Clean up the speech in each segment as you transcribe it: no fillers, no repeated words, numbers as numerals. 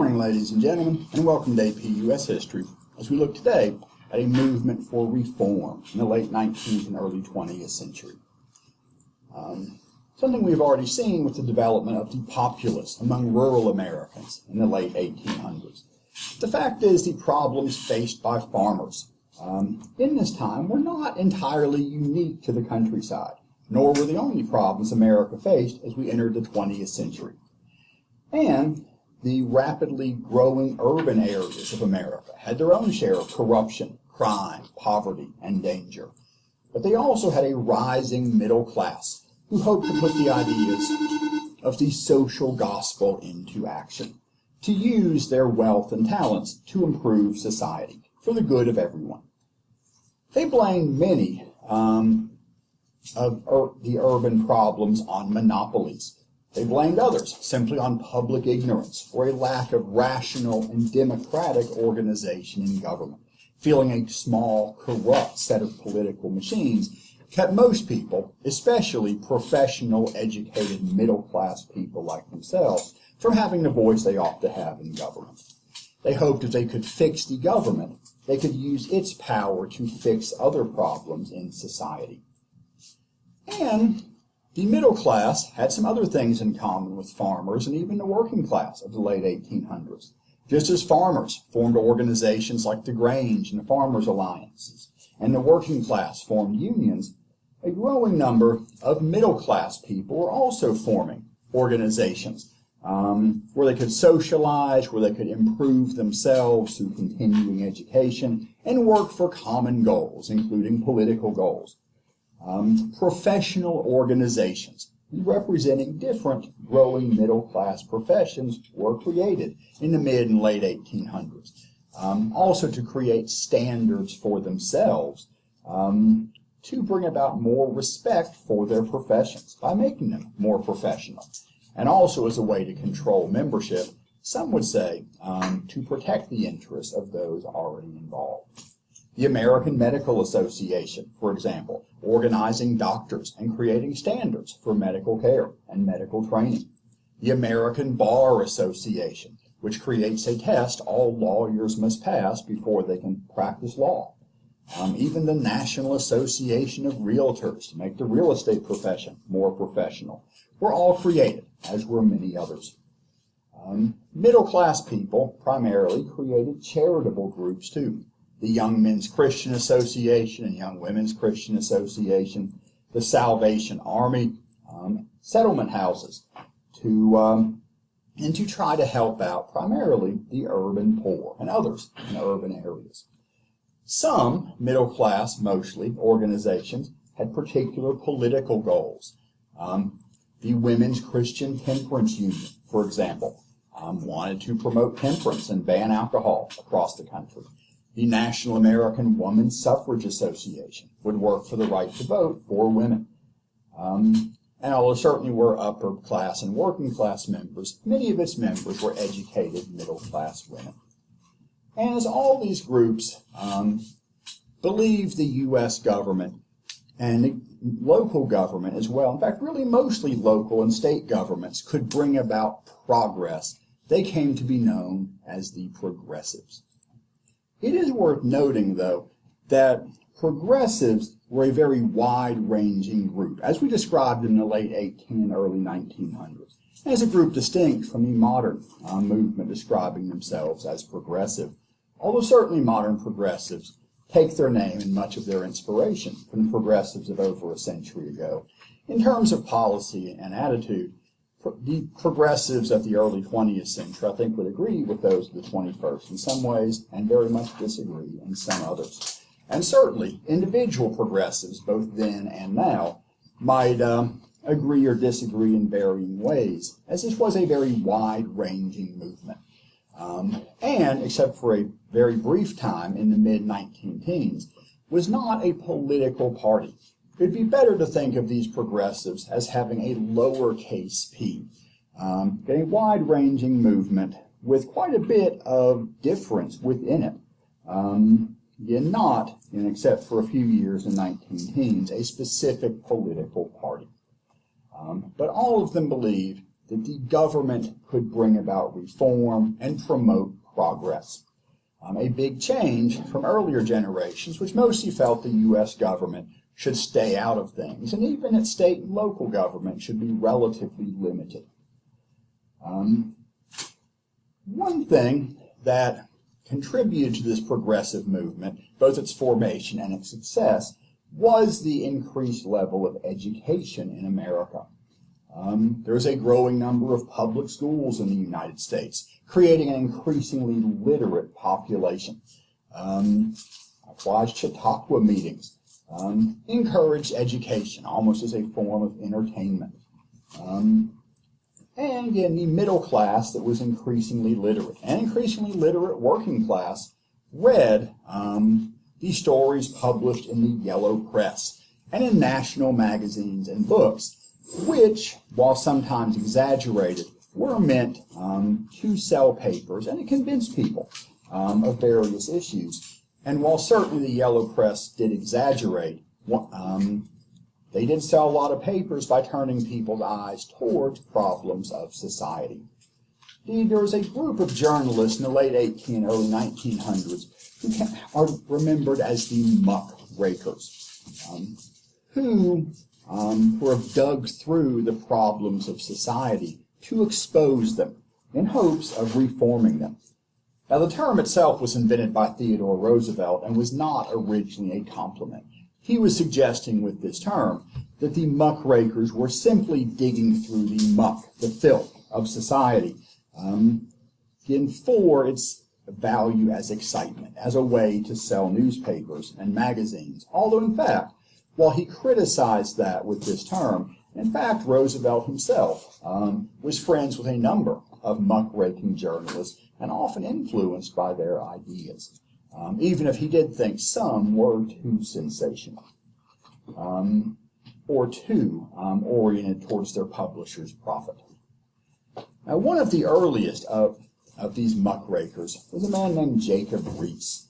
Good morning, ladies and gentlemen, and welcome to AP US History as we look today at a movement for reform in the late 19th and early 20th century. Something we've already seen with the development of the Populists among rural Americans in the late 1800s. The fact is, the problems faced by farmers in this time were not entirely unique to the countryside, nor were the only problems America faced as we entered the 20th century. And the rapidly growing urban areas of America had their own share of corruption, crime, poverty, and danger. But they also had a rising middle class who hoped to put the ideas of the social gospel into action, to use their wealth and talents to improve society for the good of everyone. They blamed many of the urban problems on monopolies. They blamed others simply on public ignorance or a lack of rational and democratic organization in government. Feeling a small, corrupt set of political machines kept most people, especially professional, educated, middle-class people like themselves, from having the voice they ought to have in government. They hoped if they could fix the government, they could use its power to fix other problems in society. And the middle class had some other things in common with farmers and even the working class of the late 1800s. Just as farmers formed organizations like the Grange and the Farmers' Alliances, and the working class formed unions, a growing number of middle class people were also forming organizations where they could socialize, where they could improve themselves through continuing education, and work for common goals, including political goals. Professional organizations representing different growing middle-class professions were created in the mid and late 1800s, also to create standards for themselves to bring about more respect for their professions by making them more professional, and also as a way to control membership, some would say, to protect the interests of those already involved. The American Medical Association, for example, organizing doctors and creating standards for medical care and medical training. The American Bar Association, which creates a test all lawyers must pass before they can practice law. Even the National Association of Realtors, to make the real estate profession more professional, were all created, as were many others. Middle-class people primarily created charitable groups too. The Young Men's Christian Association and Young Women's Christian Association, the Salvation Army, settlement houses, to try to help out primarily the urban poor and others in urban areas. Some middle-class, mostly, organizations had particular political goals. The Women's Christian Temperance Union, for example, wanted to promote temperance and ban alcohol across the country. The National American Women's Suffrage Association would work for the right to vote for women. And although certainly were upper class and working class members, many of its members were educated middle class women. And as all these groups believed the U.S. government and the local government as well, in fact really mostly local and state governments, could bring about progress, they came to be known as the Progressives. It is worth noting, though, that progressives were a very wide-ranging group, as we described in the late 18 and early 1900s, as a group distinct from the modern movement describing themselves as progressive, although certainly modern progressives take their name and much of their inspiration from the progressives of over a century ago. In terms of policy and attitude, the progressives of the early 20th century, I think, would agree with those of the 21st in some ways and very much disagree in some others. And certainly, individual progressives, both then and now, might agree or disagree in varying ways, as this was a very wide-ranging movement. And, except for a very brief time in the mid-19 teens, was not a political party. It would be better to think of these progressives as having a lowercase p, a wide-ranging movement with quite a bit of difference within it. Again, not, except for a few years in 19 teens, a specific political party. But all of them believe that the government could bring about reform and promote progress. A big change from earlier generations, which mostly felt the U.S. government should stay out of things, and even its state and local government should be relatively limited. One thing that contributed to this progressive movement, both its formation and its success, was the increased level of education in America. There is a growing number of public schools in the United States, creating an increasingly literate population. Likewise, Chautauqua meetings encouraged education, almost as a form of entertainment. And again, the middle class that was increasingly literate, and increasingly literate working class, read the stories published in the yellow press and in national magazines and books, which, while sometimes exaggerated, were meant to sell papers and to convince people of various issues. And while certainly the yellow press did exaggerate, they did sell a lot of papers by turning people's eyes towards problems of society. Indeed, there was a group of journalists in the late 1800s, early 1900s who are remembered as the Muckrakers, who have dug through the problems of society to expose them in hopes of reforming them. Now, the term itself was invented by Theodore Roosevelt and was not originally a compliment. He was suggesting with this term that the muckrakers were simply digging through the muck, the filth of society, for its value as excitement, as a way to sell newspapers and magazines. Although, in fact, while he criticized that with this term, in fact, Roosevelt himself was friends with a number of muckraking journalists and often influenced by their ideas, even if he did think some were too sensational or too oriented towards their publisher's profit. Now, one of the earliest of these muckrakers was a man named Jacob Riis.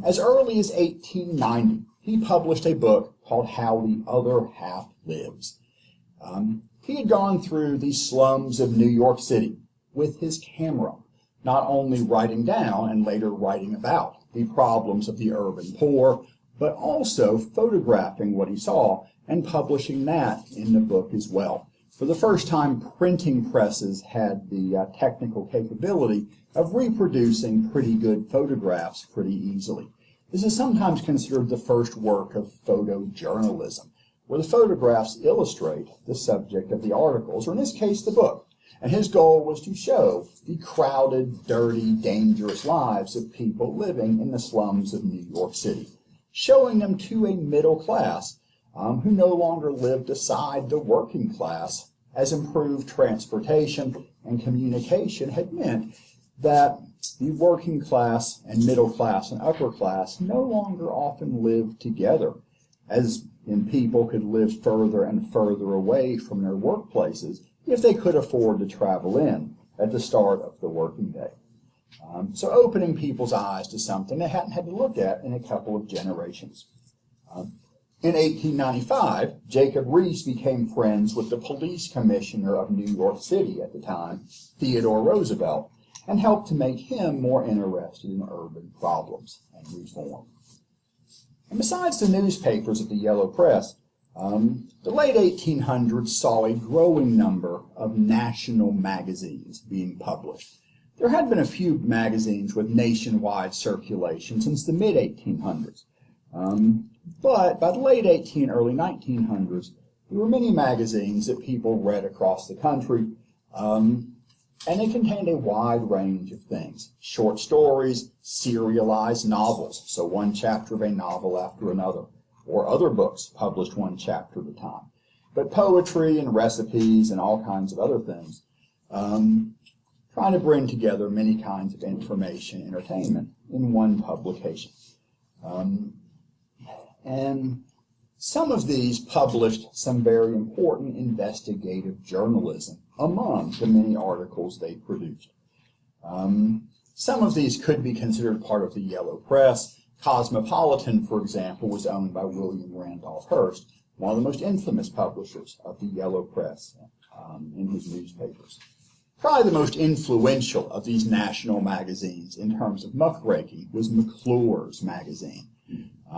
As early as 1890, he published a book called How the Other Half Lives. He had gone through the slums of New York City with his camera, not only writing down and later writing about the problems of the urban poor, but also photographing what he saw and publishing that in the book as well. For the first time, printing presses had the technical capability of reproducing pretty good photographs pretty easily. This is sometimes considered the first work of photojournalism, where the photographs illustrate the subject of the articles, or in this case, the book. And his goal was to show the crowded, dirty, dangerous lives of people living in the slums of New York City, showing them to a middle class who no longer lived aside the working class, as improved transportation and communication had meant that the working class and middle class and upper class no longer often lived together, as in people could live further and further away from their workplaces if they could afford to travel in at the start of the working day. So opening people's eyes to something they hadn't had to look at in a couple of generations. In 1895, Jacob Riis became friends with the police commissioner of New York City at the time, Theodore Roosevelt, and helped to make him more interested in urban problems and reform. And besides the newspapers of the yellow press, the late 1800s saw a growing number of national magazines being published. There had been a few magazines with nationwide circulation since the mid-1800s. But by the late early 1900s, there were many magazines that people read across the country, and they contained a wide range of things. Short stories, serialized novels, so one chapter of a novel after another, or other books published one chapter at a time. But poetry and recipes and all kinds of other things, trying to bring together many kinds of information and entertainment in one publication. And some of these published some very important investigative journalism among the many articles they produced. Some of these could be considered part of the yellow press. Cosmopolitan, for example, was owned by William Randolph Hearst, one of the most infamous publishers of the yellow press in his newspapers. Probably the most influential of these national magazines in terms of muckraking was McClure's magazine,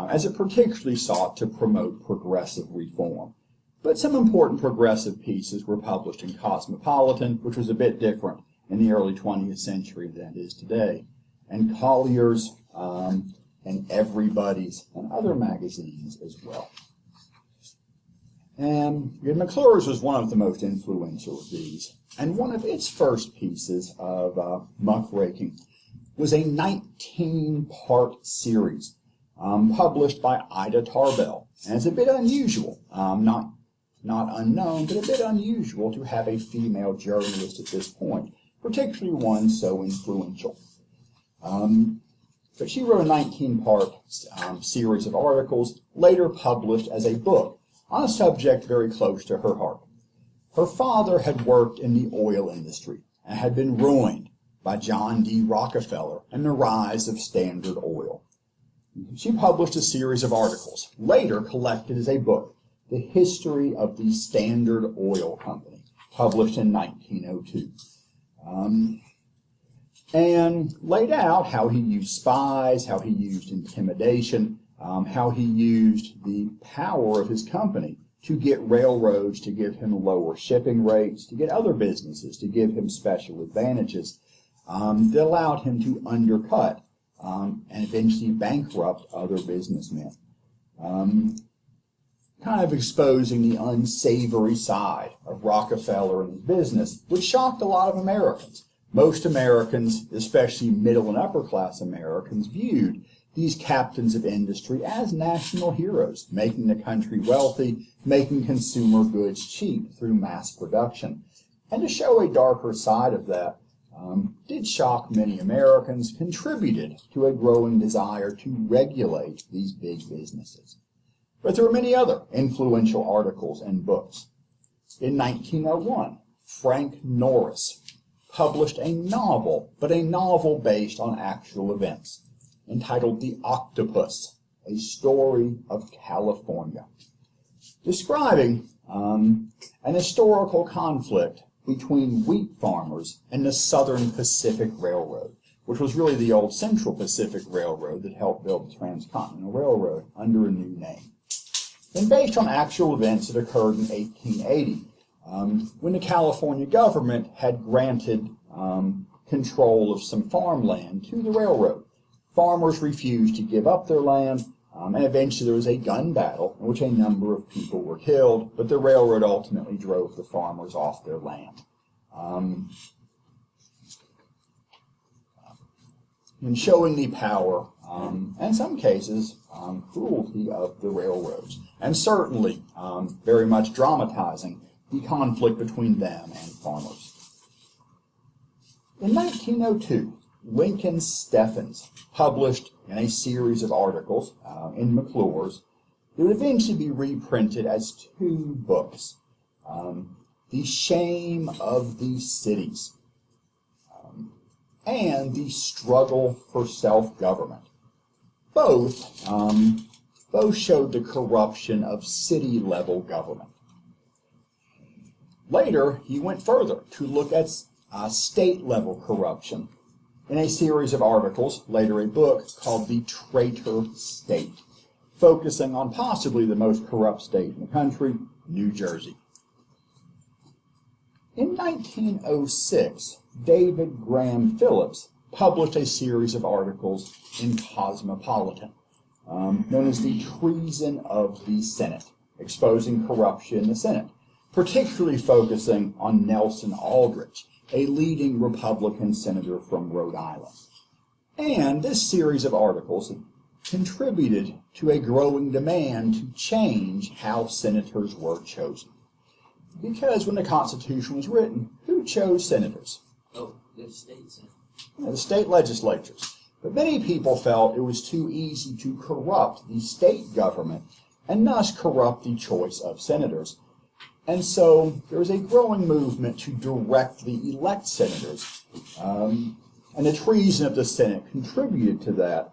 as it particularly sought to promote progressive reform. But some important progressive pieces were published in Cosmopolitan, which was a bit different in the early 20th century than it is today, and Colliers, and Everybody's, and other magazines as well. And McClure's was one of the most influential of these, and one of its first pieces of muckraking was a 19-part series published by Ida Tarbell. And it's a bit unusual, not unknown, but a bit unusual to have a female journalist at this point, particularly one so influential. But she wrote a 19-part series of articles, later published as a book, on a subject very close to her heart. Her father had worked in the oil industry and had been ruined by John D. Rockefeller and the rise of Standard Oil. She published a series of articles, later collected as a book, The History of the Standard Oil Company, published in 1902. And laid out how he used spies, how he used intimidation, how he used the power of his company to get railroads to give him lower shipping rates, to get other businesses to give him special advantages that allowed him to undercut and eventually bankrupt other businessmen. Kind of exposing the unsavory side of Rockefeller and his business, which shocked a lot of Americans. Most Americans, especially middle and upper class Americans, viewed these captains of industry as national heroes, making the country wealthy, making consumer goods cheap through mass production. And to show a darker side of that did shock many Americans, contributed to a growing desire to regulate these big businesses. But there were many other influential articles and books. In 1901, Frank Norris published a novel, but a novel based on actual events, entitled The Octopus, A Story of California, describing an historical conflict between wheat farmers and the Southern Pacific Railroad, which was really the old Central Pacific Railroad that helped build the Transcontinental Railroad under a new name. And based on actual events that occurred in 1880, when the California government had granted control of some farmland to the railroad. Farmers refused to give up their land, and eventually there was a gun battle in which a number of people were killed, but the railroad ultimately drove the farmers off their land. And showing the power, and in some cases, cruelty of the railroads, and certainly very much dramatizing the conflict between them and farmers. In 1902, Lincoln Steffens published in a series of articles in McClure's that would eventually be reprinted as two books, The Shame of the Cities and The Struggle for Self-Government. Both showed the corruption of city-level government. Later, he went further to look at state-level corruption in a series of articles, later a book, called The Traitor State, focusing on possibly the most corrupt state in the country, New Jersey. In 1906, David Graham Phillips published a series of articles in Cosmopolitan, known as The Treason of the Senate, exposing corruption in the Senate, particularly focusing on Nelson Aldrich, a leading Republican senator from Rhode Island. And this series of articles contributed to a growing demand to change how senators were chosen. Because when the Constitution was written, who chose senators? Oh, the state senate. The state legislatures. But many people felt it was too easy to corrupt the state government and thus corrupt the choice of senators. And so there was a growing movement to directly elect senators. And the treason of the Senate contributed to that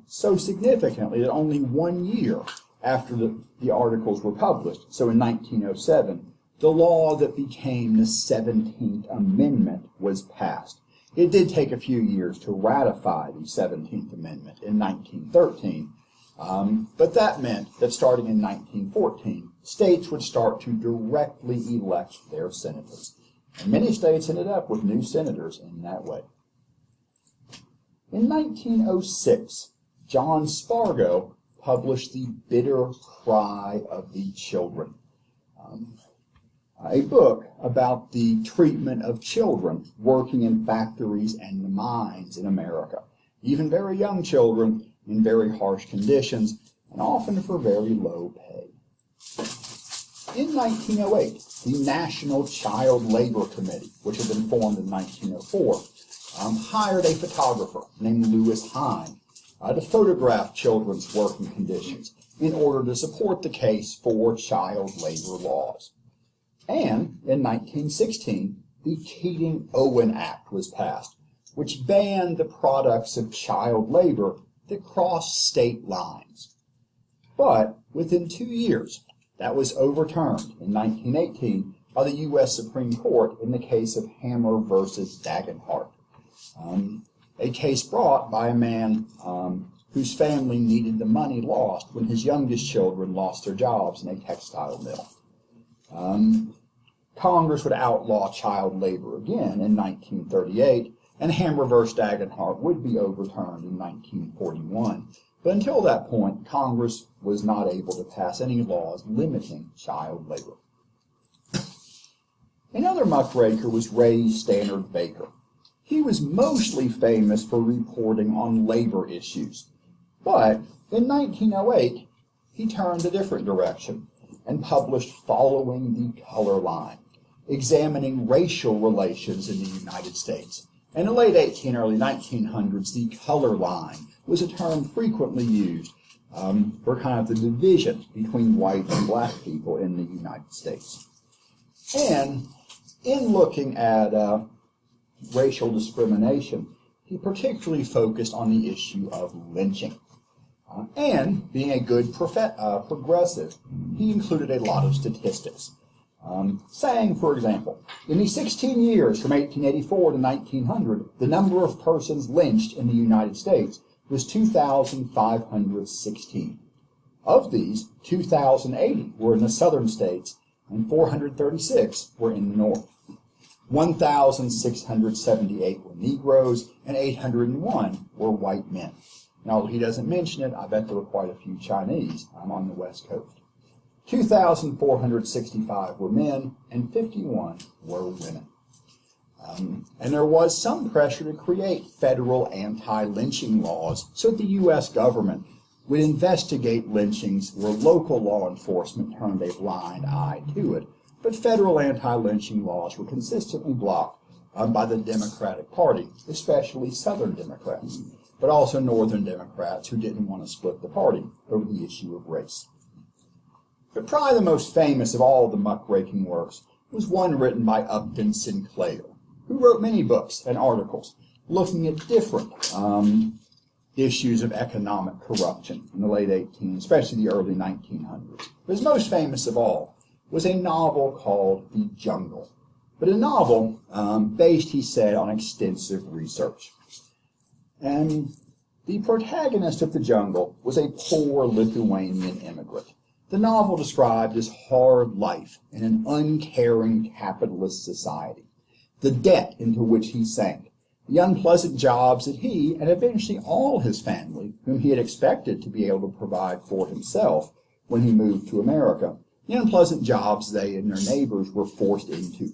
so significantly that only 1 year after the articles were published, so in 1907, the law that became the 17th Amendment was passed. It did take a few years to ratify the 17th Amendment in 1913, but that meant that starting in 1914, states would start to directly elect their senators. And many states ended up with new senators in that way. In 1906, John Spargo published The Bitter Cry of the Children, a book about the treatment of children working in factories and the mines in America, even very young children in very harsh conditions and often for very low pay. In 1908, the National Child Labor Committee, which had been formed in 1904, hired a photographer named Lewis Hine to photograph children's working conditions in order to support the case for child labor laws. And in 1916, the Keating-Owen Act was passed, which banned the products of child labor that crossed state lines. But within 2 years, that was overturned in 1918 by the U.S. Supreme Court in the case of Hammer versus Dagenhart, a case brought by a man whose family needed the money lost when his youngest children lost their jobs in a textile mill. Congress would outlaw child labor again in 1938, and Hammer versus Dagenhart would be overturned in 1941. But until that point, Congress was not able to pass any laws limiting child labor. Another muckraker was Stannard Baker. He was mostly famous for reporting on labor issues. But in 1908, he turned a different direction and published Following the Color Line, examining racial relations in the United States. In the late early 1900s, the color line was a term frequently used for kind of the division between white and black people in the United States. And in looking at racial discrimination, he particularly focused on the issue of lynching. And being a good progressive, he included a lot of statistics, saying, for example, in the 16 years from 1884 to 1900, the number of persons lynched in the United States was 2,516. Of these, 2,080 were in the southern states, and 436 were in the north. 1,678 were Negroes, and 801 were white men. And although he doesn't mention it, I bet there were quite a few Chinese on the West Coast. 2,465 were men, and 51 were women. And there was some pressure to create federal anti-lynching laws so that the U.S. government would investigate lynchings where local law enforcement turned a blind eye to it. But federal anti-lynching laws were consistently blocked by the Democratic Party, especially Southern Democrats, but also Northern Democrats who didn't want to split the party over the issue of race. But probably the most famous of all the muckraking works was one written by Upton Sinclair, who wrote many books and articles looking at different issues of economic corruption in the late 1800s, especially the early 1900s. His most famous of all was a novel called The Jungle, but a novel based, he said, on extensive research. And the protagonist of The Jungle was a poor Lithuanian immigrant. The novel described his hard life in an uncaring capitalist society, the debt into which he sank, the unpleasant jobs that he and eventually all his family, whom he had expected to be able to provide for himself when he moved to America, the unpleasant jobs they and their neighbors were forced into.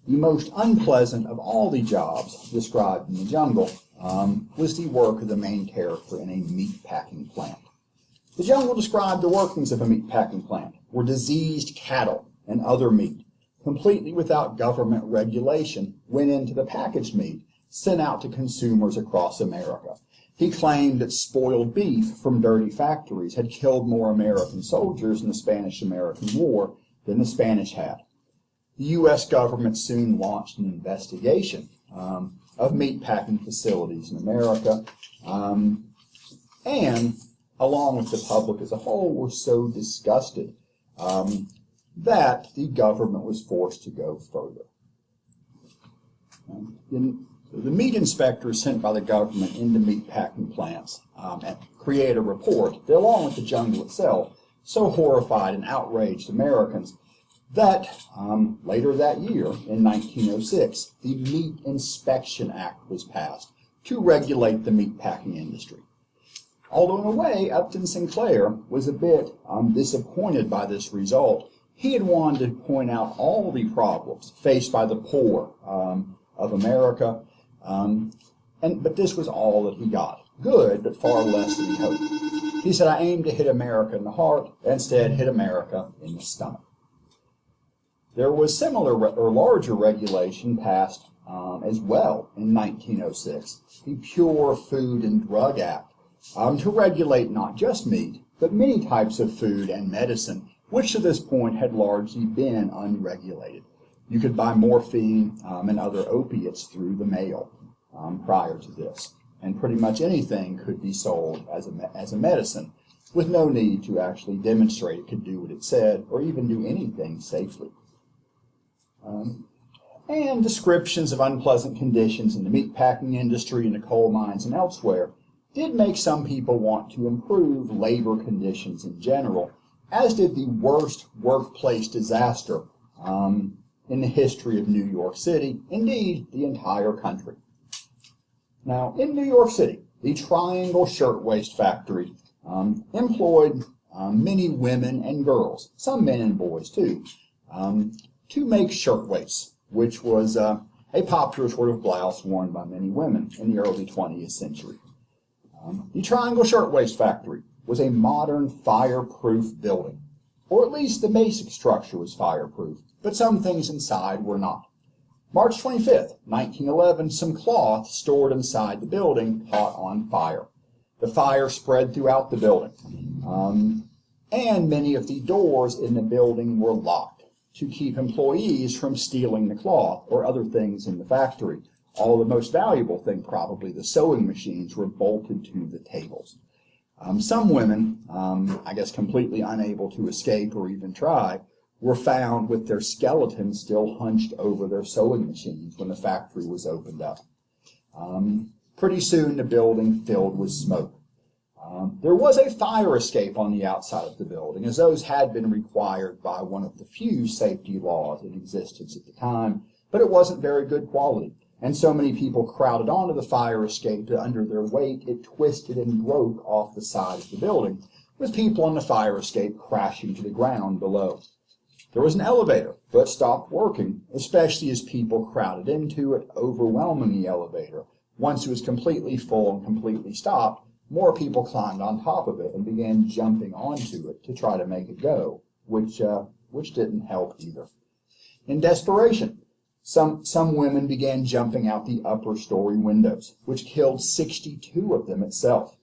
The most unpleasant of all the jobs described in The Jungle was the work of the main character in a meat-packing plant. The Jungle described the workings of a meat-packing plant, where diseased cattle and other meat, completely without government regulation, went into the packaged meat sent out to consumers across America. He claimed that spoiled beef from dirty factories had killed more American soldiers in the Spanish-American War than the Spanish had. The U.S. government soon launched an investigation of meatpacking facilities in America, and along with the public as a whole, were so disgusted that the government was forced to go further. The meat inspectors sent by the government into meatpacking plants and created a report that, along with the jungle itself, so horrified and outraged Americans that later that year, in 1906, the Meat Inspection Act was passed to regulate the meatpacking industry. Although in a way, Upton Sinclair was a bit disappointed by this result, he had wanted to point out all the problems faced by the poor of America, but this was all that he got. Good, but far less than he hoped. He said, I aim to hit America in the heart, instead hit America in the stomach. There was similar or larger regulation passed as well in 1906, the Pure Food and Drug Act, to regulate not just meat, but many types of food and medicine, which to this point had largely been unregulated. You could buy morphine and other opiates through the mail prior to this, and pretty much anything could be sold as a medicine with no need to actually demonstrate it could do what it said or even do anything safely. And descriptions of unpleasant conditions in the meatpacking industry, in the coal mines, and elsewhere did make some people want to improve labor conditions in general, as did the worst workplace disaster in the history of New York City, indeed the entire country. Now, in New York City, the Triangle Shirtwaist Factory employed many women and girls, some men and boys too, to make shirtwaists, which was a popular sort of blouse worn by many women in the early 20th century. The Triangle Shirtwaist Factory was a modern fireproof building, or at least the basic structure was fireproof, but some things inside were not. March 25th, 1911, some cloth stored inside the building caught on fire. The fire spread throughout the building, and many of the doors in the building were locked to keep employees from stealing the cloth or other things in the factory. All the most valuable thing, probably the sewing machines, were bolted to the tables. Some women, I guess completely unable to escape or even try, were found with their skeletons still hunched over their sewing machines when the factory was opened up. Pretty soon the building filled with smoke. There was a fire escape on the outside of the building, as those had been required by one of the few safety laws in existence at the time, but it wasn't very good quality. And so many people crowded onto the fire escape that under their weight it twisted and broke off the side of the building, with people on the fire escape crashing to the ground below. There was an elevator, but stopped working, especially as people crowded into it, overwhelming the elevator. Once it was completely full and completely stopped, more people climbed on top of it and began jumping onto it to try to make it go, which didn't help either. In desperation, some women began jumping out the upper story windows, which killed 62 of them itself.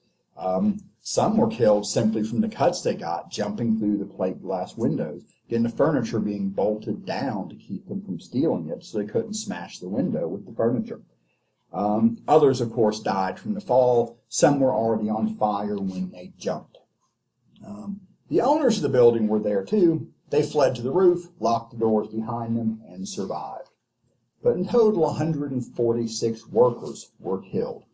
Some were killed simply from the cuts they got jumping through the plate glass windows, getting the furniture being bolted down to keep them from stealing it so they couldn't smash the window with the furniture. Others, of course, died from the fall. Some were already on fire when they jumped. The owners of the building were there too. They fled to the roof, locked the doors behind them, and survived. But in total, 146 workers were killed.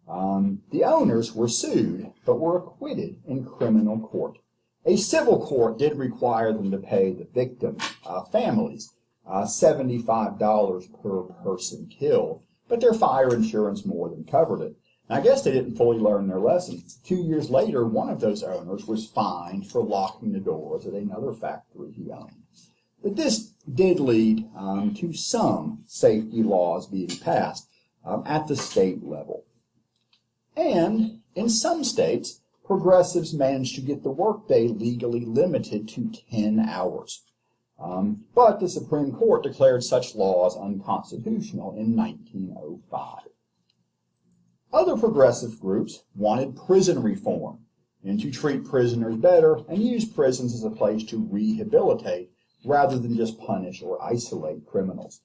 The owners were sued, but were acquitted in criminal court. A civil court did require them to pay the victims' families $75 per person killed, but their fire insurance more than covered it. And I guess they didn't fully learn their lesson. 2 years later, one of those owners was fined for locking the doors at another factory he owned. But this did lead to some safety laws being passed at the state level. And in some states, progressives managed to get the workday legally limited to 10 hours. But the Supreme Court declared such laws unconstitutional in 1905. Other progressive groups wanted prison reform and to treat prisoners better and use prisons as a place to rehabilitate rather than just punish or isolate criminals.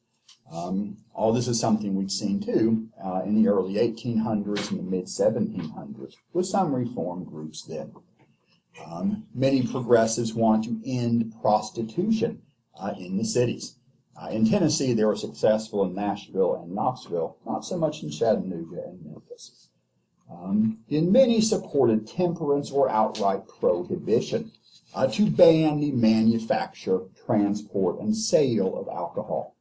All this is something we'd seen too in the early 1800s and the mid-1700s with some reform groups then. Many progressives want to end prostitution in the cities. In Tennessee, they were successful in Nashville and Knoxville, not so much in Chattanooga and Memphis. Many supported temperance or outright prohibition to ban the manufacture, transport, and sale of alcohol.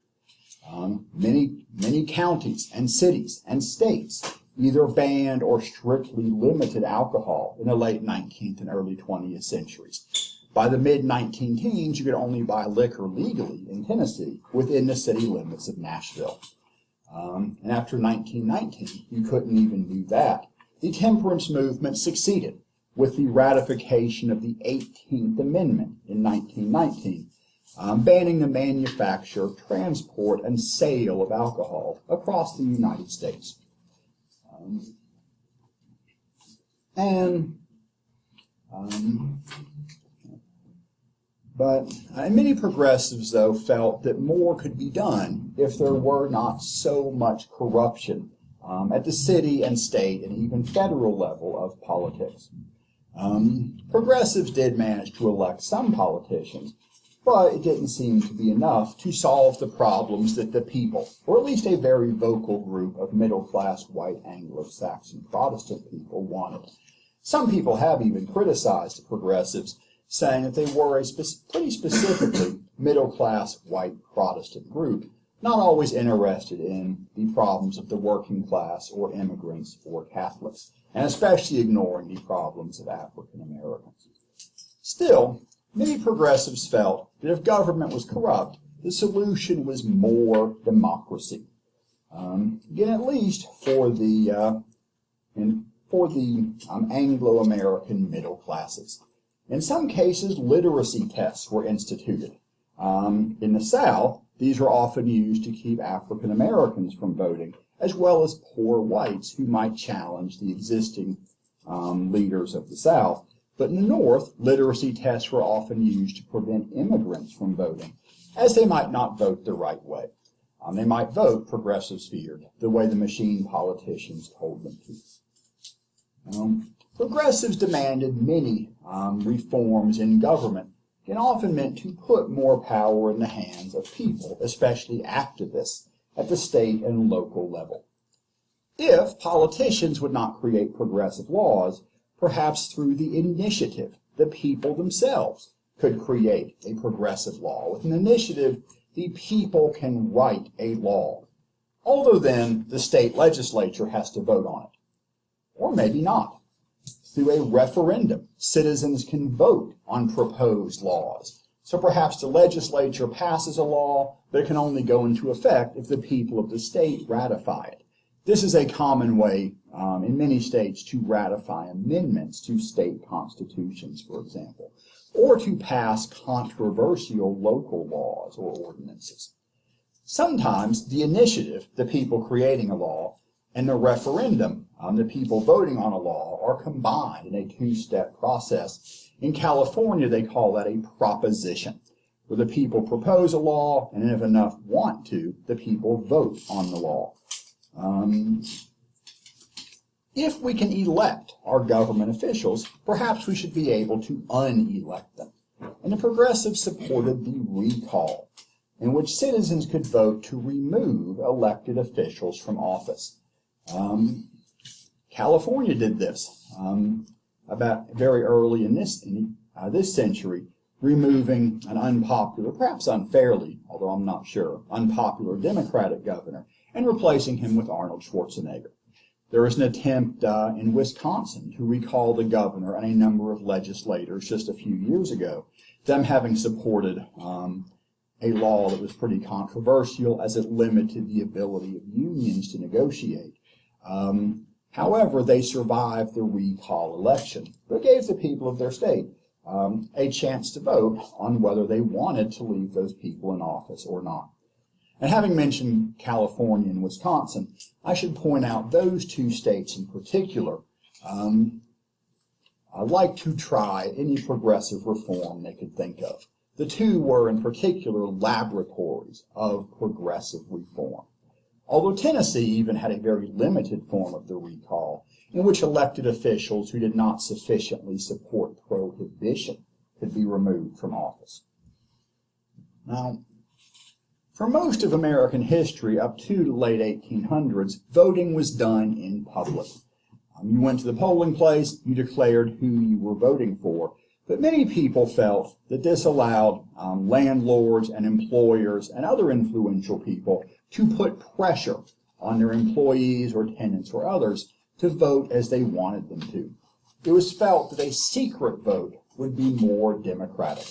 Many counties and cities and states either banned or strictly limited alcohol in the late 19th and early 20th centuries. By the mid-19 teens, you could only buy liquor legally in Tennessee within the city limits of Nashville. And after 1919, you couldn't even do that. The temperance movement succeeded with the ratification of the 18th Amendment in 1919, banning the manufacture, transport, and sale of alcohol across the United States. But many progressives, though, felt that more could be done if there were not so much corruption at the city and state and even federal level of politics. Progressives did manage to elect some politicians, but it didn't seem to be enough to solve the problems that the people, or at least a very vocal group of middle-class white Anglo-Saxon Protestant people, wanted. Some people have even criticized the progressives, saying that they were a pretty specifically middle-class white Protestant group, not always interested in the problems of the working class or immigrants or Catholics, and especially ignoring the problems of African Americans. Still, many progressives felt that if government was corrupt, the solution was more democracy. Again, at least for the Anglo-American middle classes. In some cases, literacy tests were instituted. In the South, these were often used to keep African Americans from voting, as well as poor whites who might challenge the existing leaders of the South. But in the North, literacy tests were often used to prevent immigrants from voting, as they might not vote the right way. They might vote, progressives feared, the way the machine politicians told them to. Progressives demanded many reforms in government, and often meant to put more power in the hands of people, especially activists, at the state and local level. If politicians would not create progressive laws, perhaps through the initiative, the people themselves could create a progressive law. With an initiative, the people can write a law, although then the state legislature has to vote on it. Or maybe not. Through a referendum, citizens can vote on proposed laws. So perhaps the legislature passes a law, but it can only go into effect if the people of the state ratify it. This is a common way in many states to ratify amendments to state constitutions, for example, or to pass controversial local laws or ordinances. Sometimes the initiative, the people creating a law, and the referendum, the people voting on a law, are combined in a two-step process. In California, they call that a proposition, where the people propose a law, and if enough want to, the people vote on the law. If we can elect our government officials, perhaps we should be able to unelect them. And the progressives supported the recall, in which citizens could vote to remove elected officials from office. California did this about very early in this century, removing an unpopular, perhaps unfairly, although I'm not sure, unpopular Democratic governor and replacing him with Arnold Schwarzenegger. There was an attempt in Wisconsin to recall the governor and a number of legislators just a few years ago, them having supported a law that was pretty controversial as it limited the ability of unions to negotiate. However, they survived the recall election, but gave the people of their state a chance to vote on whether they wanted to leave those people in office or not. And having mentioned California and Wisconsin, I should point out those two states in particular like to try any progressive reform they could think of. The two were in particular laboratories of progressive reform. although Tennessee even had a very limited form of the recall, in which elected officials who did not sufficiently support prohibition could be removed from office. Now, for most of American history up to the late 1800s, voting was done in public. You went to the polling place, you declared who you were voting for, but many people felt that this allowed landlords and employers and other influential people to put pressure on their employees or tenants or others to vote as they wanted them to. It was felt that a secret vote would be more democratic.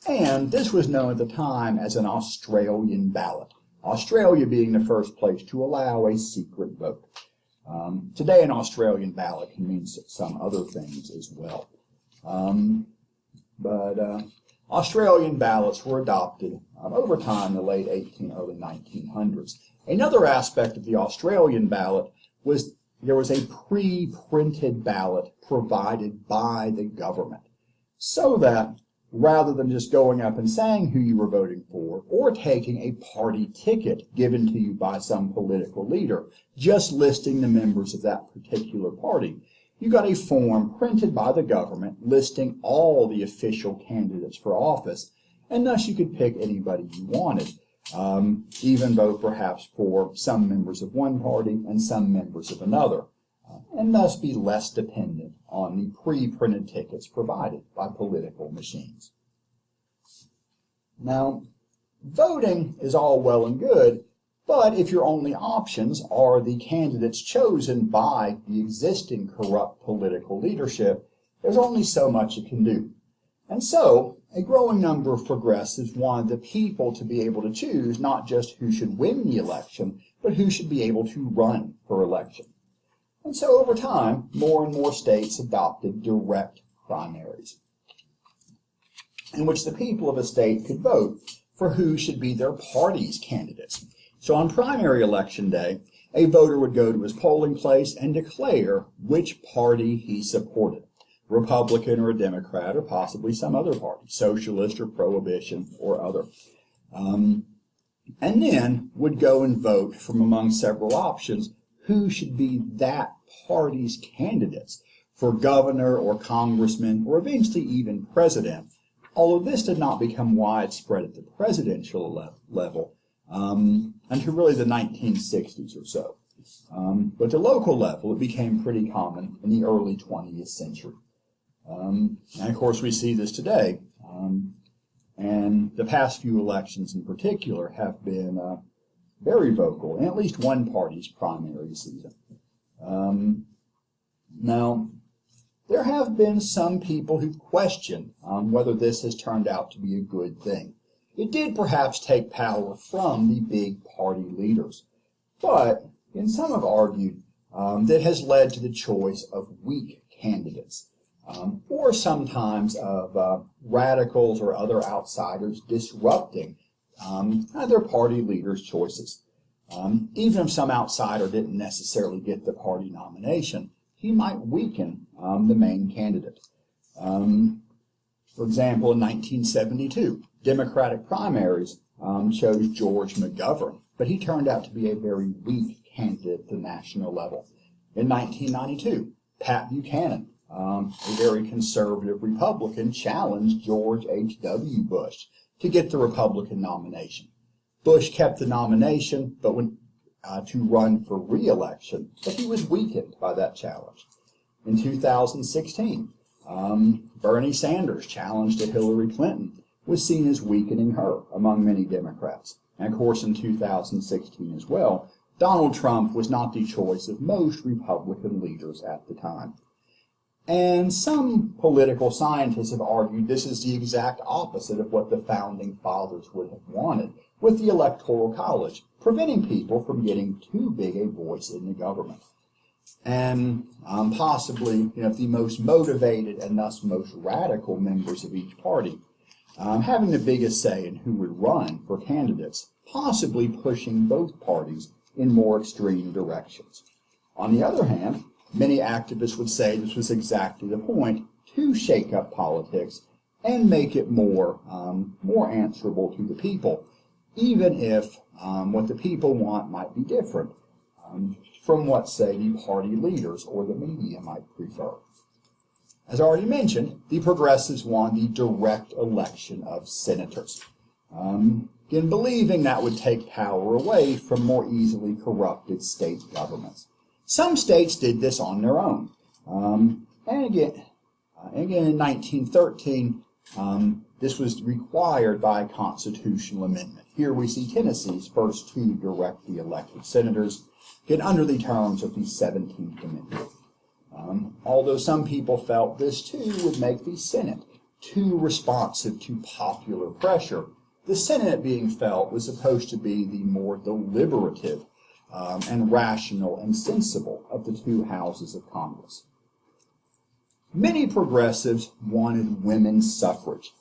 And this was known at the time as an Australian ballot, Australia being the first place to allow a secret vote. Today, an Australian ballot can mean some other things as well. But Australian ballots were adopted over time in the late early 1900s. Another aspect of the Australian ballot was there was a pre-printed ballot provided by the government, so that rather than just going up and saying who you were voting for or taking a party ticket given to you by some political leader, just listing the members of that particular party, you got a form printed by the government listing all the official candidates for office, and thus you could pick anybody you wanted, even vote perhaps for some members of one party and some members of another, and thus be less dependent on the pre-printed tickets provided by political machines. Now, voting is all well and good, but if your only options are the candidates chosen by the existing corrupt political leadership, there's only so much you can do. And so, a growing number of progressives wanted the people to be able to choose not just who should win the election, but who should be able to run for election. And so over time, more and more states adopted direct primaries, in which the people of a state could vote for who should be their party's candidates. So on primary election day, a voter would go to his polling place and declare which party he supported, Republican or a Democrat or possibly some other party, socialist or prohibition or other. And then would go and vote from among several options who should be that party's candidates for governor or congressman or eventually even president, although this did not become widespread at the presidential level until really the 1960s or so. But at the local level, it became pretty common in the early 20th century. And of course, we see this today. And the past few elections in particular have been very vocal in at least one party's primary season. Now, there have been some people who question whether this has turned out to be a good thing. It did perhaps take power from the big party leaders, but some have argued that has led to the choice of weak candidates, or sometimes of radicals or other outsiders disrupting their party leaders' choices. Even if some outsider didn't necessarily get the party nomination, he might weaken the main candidate. For example, in 1972, Democratic primaries chose George McGovern, but he turned out to be a very weak candidate at the national level. In 1992, Pat Buchanan, a very conservative Republican, challenged George H.W. Bush to get the Republican nomination. Bush kept the nomination, but went to run for re-election, but he was weakened by that challenge. In 2016, Bernie Sanders' challenge to Hillary Clinton was seen as weakening her among many Democrats. And of course, in 2016 as well, Donald Trump was not the choice of most Republican leaders at the time. And some political scientists have argued this is the exact opposite of what the Founding Fathers would have wanted, with the Electoral College preventing people from getting too big a voice in the government. And possibly, the most motivated and thus most radical members of each party having the biggest say in who would run for candidates, possibly pushing both parties in more extreme directions. On the other hand, many activists would say this was exactly the point, to shake up politics and make it more answerable to the people, even if what the people want might be different from what, say, the party leaders or the media might prefer. As already mentioned, the progressives won the direct election of senators, again believing that would take power away from more easily corrupted state governments. Some states did this on their own. And again in 1913, this was required by a constitutional amendment. Here we see Tennessee's first two directly elected senators get under the terms of the 17th Amendment. Although some people felt this too would make the Senate too responsive to popular pressure, the Senate being felt was supposed to be the more deliberative and rational and sensible of the two houses of Congress. Many progressives wanted women's suffrage.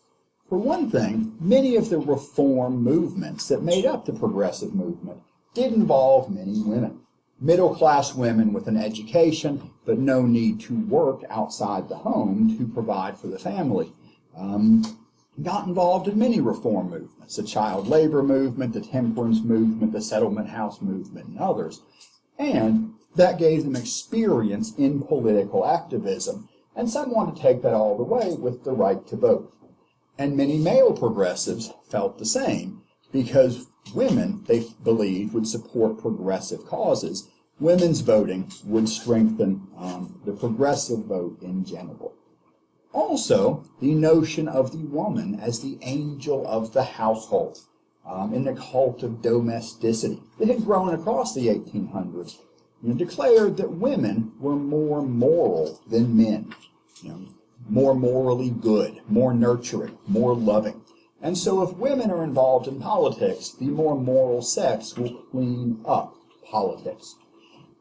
For one thing, many of the reform movements that made up the progressive movement did involve many women. Middle-class women with an education, but no need to work outside the home to provide for the family, got involved in many reform movements, the child labor movement, the temperance movement, the settlement house movement, and others. And that gave them experience in political activism, and some wanted to take that all the way with the right to vote. And many male progressives felt the same, because women, they believed, would support progressive causes. Women's voting would strengthen the progressive vote in general. Also, the notion of the woman as the angel of the household in the cult of domesticity that had grown across the 1800s declared that women were more moral than men, more morally good, more nurturing, more loving. And so if women are involved in politics, the more moral sex will clean up politics.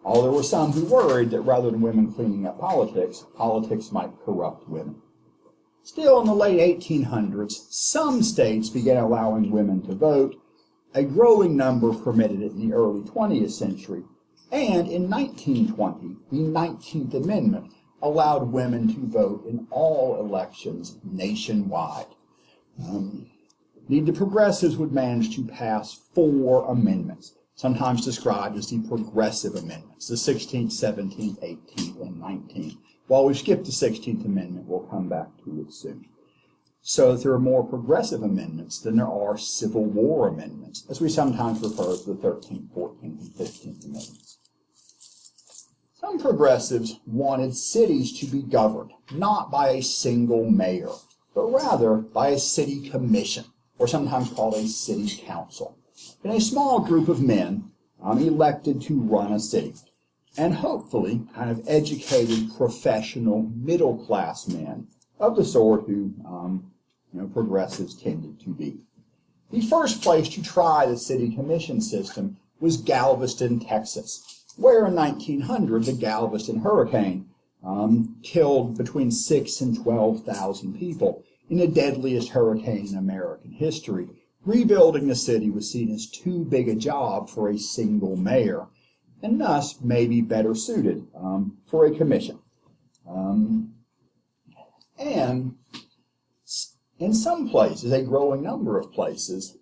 Although there were some who worried that rather than women cleaning up politics, politics might corrupt women. Still, in the late 1800s, some states began allowing women to vote. A growing number permitted it in the early 20th century. And in 1920, the 19th Amendment allowed women to vote in all elections nationwide. The progressives would manage to pass 4 amendments, sometimes described as the progressive amendments, the 16th, 17th, 18th, and 19th. While we've skipped the 16th Amendment, we'll come back to it soon. So there are more progressive amendments than there are Civil War amendments, as we sometimes refer to the 13th, 14th, and 15th Amendments. Some progressives wanted cities to be governed not by a single mayor, but rather by a city commission, or sometimes called a city council, and a small group of men elected to run a city, and hopefully kind of educated, professional, middle-class men of the sort who progressives tended to be. The first place to try the city commission system was Galveston, Texas, where in 1900 the Galveston Hurricane killed between 6,000 and 12,000 people in the deadliest hurricane in American history. Rebuilding the city was seen as too big a job for a single mayor, and thus may be better suited for a commission. And in some places, a growing number of places,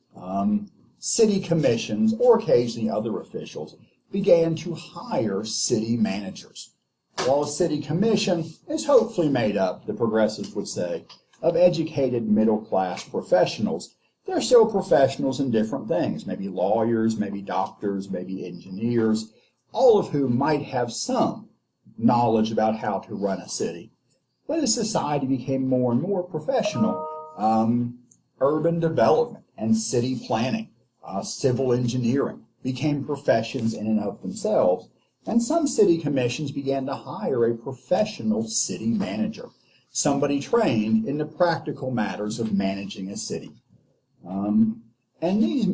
city commissions, or occasionally other officials, began to hire city managers. While a city commission is hopefully made up, the progressives would say, of educated middle-class professionals, they're still professionals in different things, maybe lawyers, maybe doctors, maybe engineers, all of whom might have some knowledge about how to run a city. But as society became more and more professional, urban development and city planning, civil engineering became professions in and of themselves, and some city commissions began to hire a professional city manager, somebody trained in the practical matters of managing a city. And these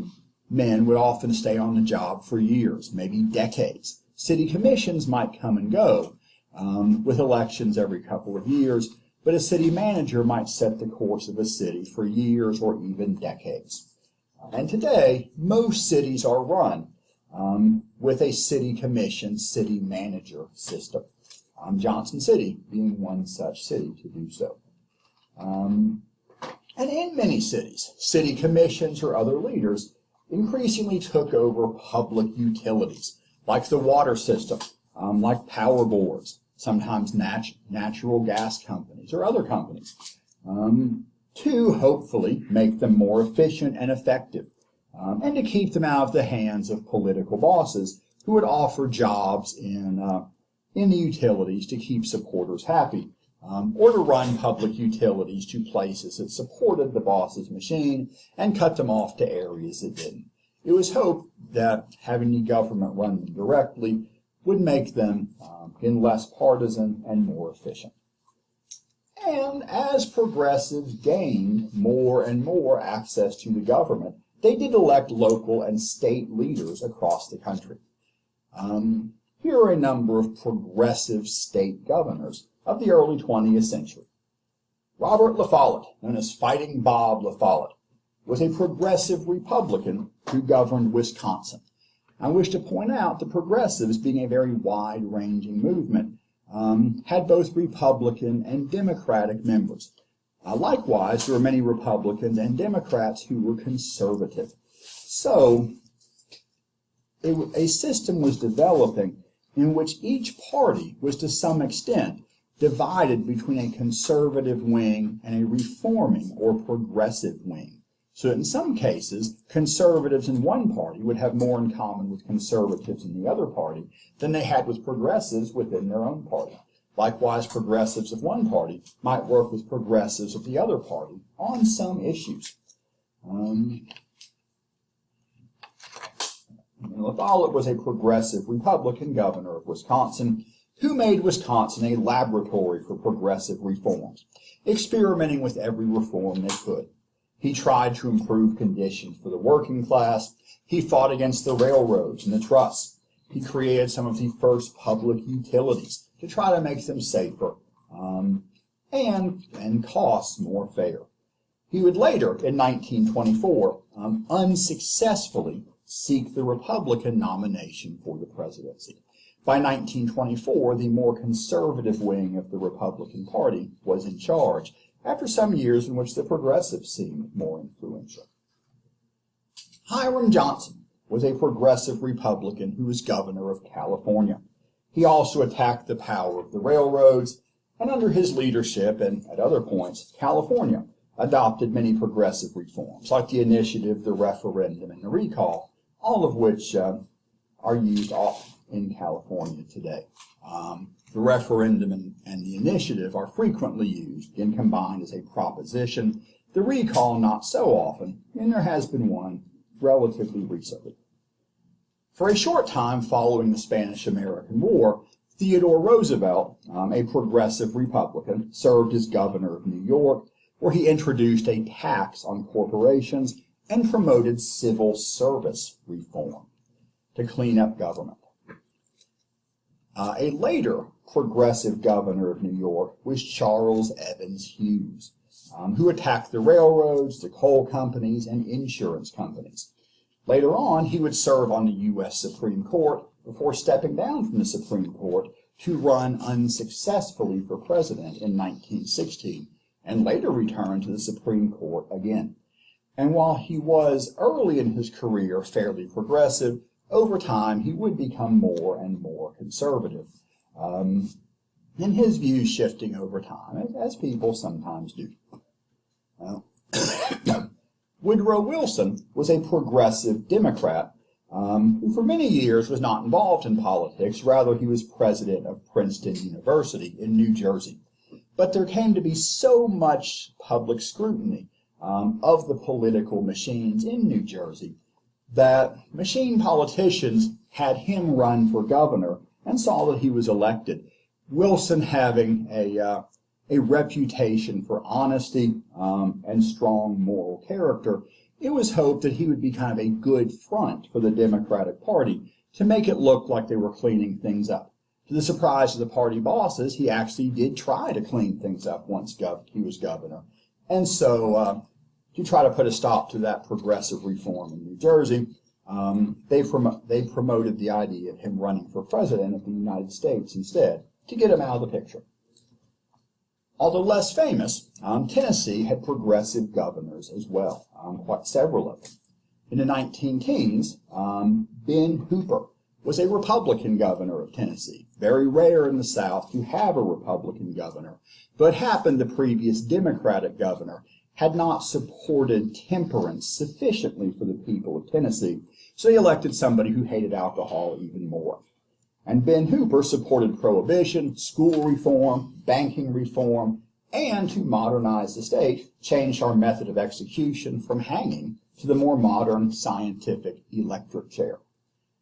men would often stay on the job for years, maybe decades. City commissions might come and go, with elections every couple of years, but a city manager might set the course of a city for years or even decades. And today, most cities are run with a city commission, city manager system. Johnson City being one such city to do so. And in many cities, city commissions or other leaders increasingly took over public utilities, like the water system, like power boards, sometimes natural gas companies or other companies, to hopefully make them more efficient and effective, and to keep them out of the hands of political bosses who would offer jobs in the utilities to keep supporters happy, or to run public utilities to places that supported the boss's machine and cut them off to areas that didn't. It was hoped that having the government run them directly would make them less partisan and more efficient. And as progressives gained more and more access to the government, they did elect local and state leaders across the country. Here are a number of progressive state governors of the early 20th century. Robert La Follette, known as Fighting Bob La Follette, was a progressive Republican who governed Wisconsin. I wish to point out that progressives, being a very wide-ranging movement, had both Republican and Democratic members. Likewise, there were many Republicans and Democrats who were conservative. So, a system was developing in which each party was to some extent divided between a conservative wing and a reforming or progressive wing. So that in some cases, conservatives in one party would have more in common with conservatives in the other party than they had with progressives within their own party. Likewise, progressives of one party might work with progressives of the other party on some issues. La Follette was a progressive Republican governor of Wisconsin who made Wisconsin a laboratory for progressive reforms, experimenting with every reform they could. He tried to improve conditions for the working class. He fought against the railroads and the trusts. He created some of the first public utilities to try to make them safer and costs more fair. He would later, in 1924, unsuccessfully seek the Republican nomination for the presidency. By 1924, the more conservative wing of the Republican Party was in charge, after some years in which the progressives seemed more influential. Hiram Johnson was a progressive Republican who was governor of California. He also attacked the power of the railroads, and under his leadership and at other points, California adopted many progressive reforms, like the initiative, the referendum, and the recall, all of which are used often in California today. The referendum and the initiative are frequently used and combined as a proposition. The recall not so often, and there has been one relatively recently. For a short time following the Spanish-American War, Theodore Roosevelt, a progressive Republican, served as governor of New York, where he introduced a tax on corporations and promoted civil service reform to clean up government. A later progressive governor of New York was Charles Evans Hughes, who attacked the railroads, the coal companies, and insurance companies. Later on, he would serve on the U.S. Supreme Court before stepping down from the Supreme Court to run unsuccessfully for president in 1916, and later return to the Supreme Court again. And while he was early in his career fairly progressive, over time he would become more and more conservative, and his views shifting over time, as people sometimes do. Woodrow Wilson was a progressive Democrat who for many years was not involved in politics. Rather, he was president of Princeton University in New Jersey. But there came to be so much public scrutiny of the political machines in New Jersey that machine politicians had him run for governor and saw that he was elected. Wilson having a reputation for honesty and strong moral character, it was hoped that he would be kind of a good front for the Democratic Party to make it look like they were cleaning things up. To the surprise of the party bosses, he actually did try to clean things up once he was governor. And so to try to put a stop to that progressive reform in New Jersey, they promoted the idea of him running for president of the United States instead, to get him out of the picture. Although less famous, Tennessee had progressive governors as well, quite several of them. In the 19 teens, Ben Hooper was a Republican governor of Tennessee. Very rare in the South to have a Republican governor, but happened the previous Democratic governor had not supported temperance sufficiently for the people of Tennessee, so they elected somebody who hated alcohol even more. And Ben Hooper supported prohibition, school reform, banking reform, and to modernize the state, changed our method of execution from hanging to the more modern scientific electric chair.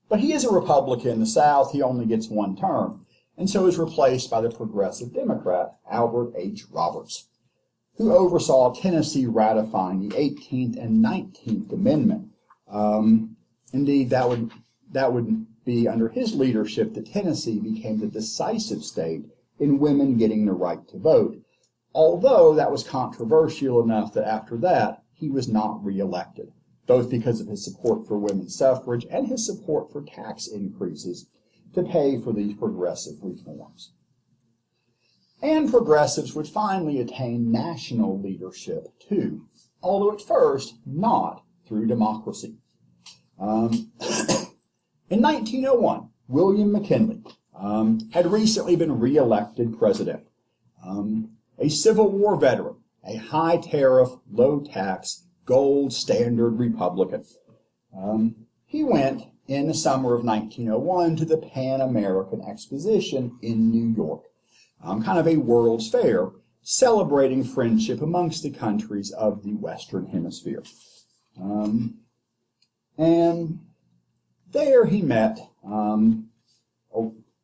But he is a Republican in the South. He only gets one term, and so is replaced by the progressive Democrat, Albert H. Roberts, who oversaw Tennessee ratifying the 18th and 19th Amendment. Indeed, that would be under his leadership that Tennessee became the decisive state in women getting the right to vote, although that was controversial enough that after that he was not reelected, both because of his support for women's suffrage and his support for tax increases to pay for these progressive reforms. And progressives would finally attain national leadership too, although at first not through democracy. In 1901, William McKinley had recently been reelected president. A Civil War veteran, a high tariff, low tax, gold standard Republican. He went in the summer of 1901 to the Pan American Exposition in New York, kind of a World's Fair, celebrating friendship amongst the countries of the Western Hemisphere. And there he met an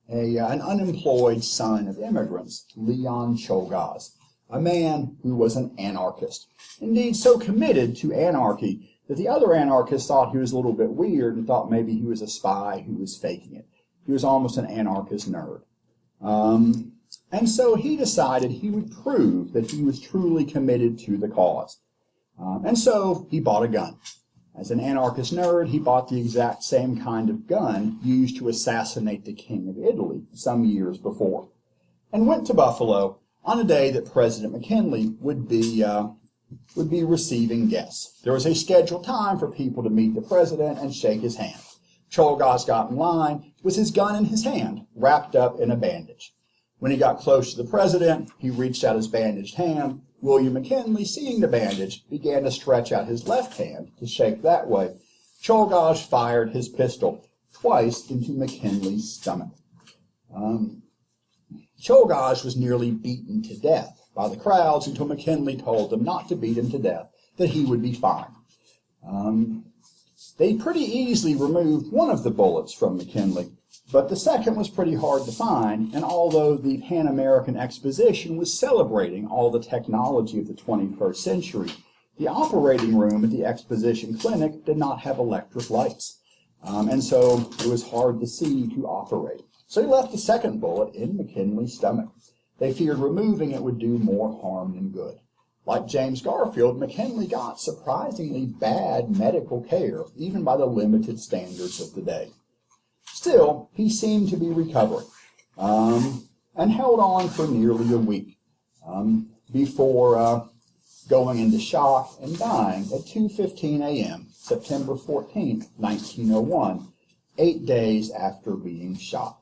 unemployed son of immigrants, Leon Czolgosz, a man who was an anarchist. Indeed, so committed to anarchy that the other anarchists thought he was a little bit weird and thought maybe he was a spy who was faking it. He was almost an anarchist nerd. And so he decided he would prove that he was truly committed to the cause. And so he bought a gun. As an anarchist nerd, he bought the exact same kind of gun used to assassinate the King of Italy some years before, and went to Buffalo on a day that President McKinley would be receiving guests. There was a scheduled time for people to meet the president and shake his hand. Czolgosz got in line with his gun in his hand, wrapped up in a bandage. When he got close to the president, he reached out his bandaged hand. William McKinley, seeing the bandage, began to stretch out his left hand to shake that way. Czolgosz fired his pistol twice into McKinley's stomach. Czolgosz was nearly beaten to death by the crowds until McKinley told them not to beat him to death, that he would be fine. They pretty easily removed one of the bullets from McKinley, but the second was pretty hard to find, and although the Pan American Exposition was celebrating all the technology of the 21st century, the operating room at the Exposition Clinic did not have electric lights, and so it was hard to see to operate. So he left the second bullet in McKinley's stomach. They feared removing it would do more harm than good. Like James Garfield, McKinley got surprisingly bad medical care, even by the limited standards of the day. Still, he seemed to be recovering, and held on for nearly a week before going into shock and dying at 2:15 a.m., September 14th, 1901, 8 days after being shot.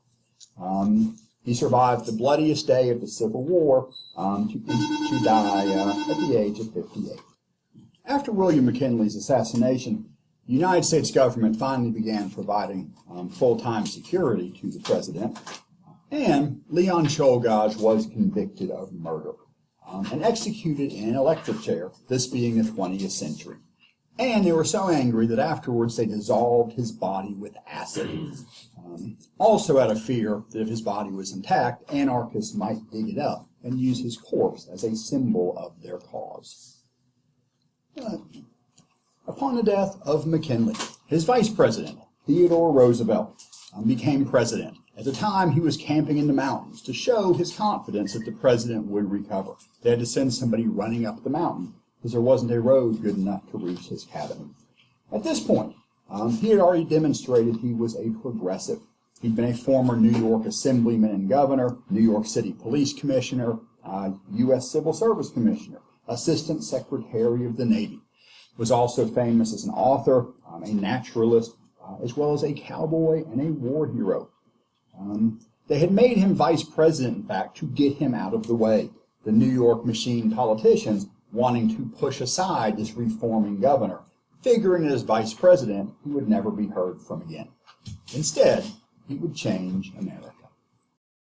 He survived the bloodiest day of the Civil War to die at the age of 58. After William McKinley's assassination, the United States government finally began providing full-time security to the president, and Leon Czolgosz was convicted of murder and executed in an electric chair, this being the 20th century. And they were so angry that afterwards they dissolved his body with acid. Also out of fear that if his body was intact, anarchists might dig it up and use his corpse as a symbol of their cause. Upon the death of McKinley, his vice president, Theodore Roosevelt, became president. At the time, he was camping in the mountains to show his confidence that the president would recover. They had to send somebody running up the mountain because there wasn't a road good enough to reach his cabin. At this point, he had already demonstrated he was a progressive. He'd been a former New York assemblyman and governor, New York City police commissioner, U.S. Civil Service commissioner, assistant secretary of the Navy. Was also famous as an author, a naturalist, as well as a cowboy and a war hero. They had made him vice president, in fact, to get him out of the way. The New York machine politicians wanting to push aside this reforming governor, figuring that as vice president he would never be heard from again. Instead, he would change America.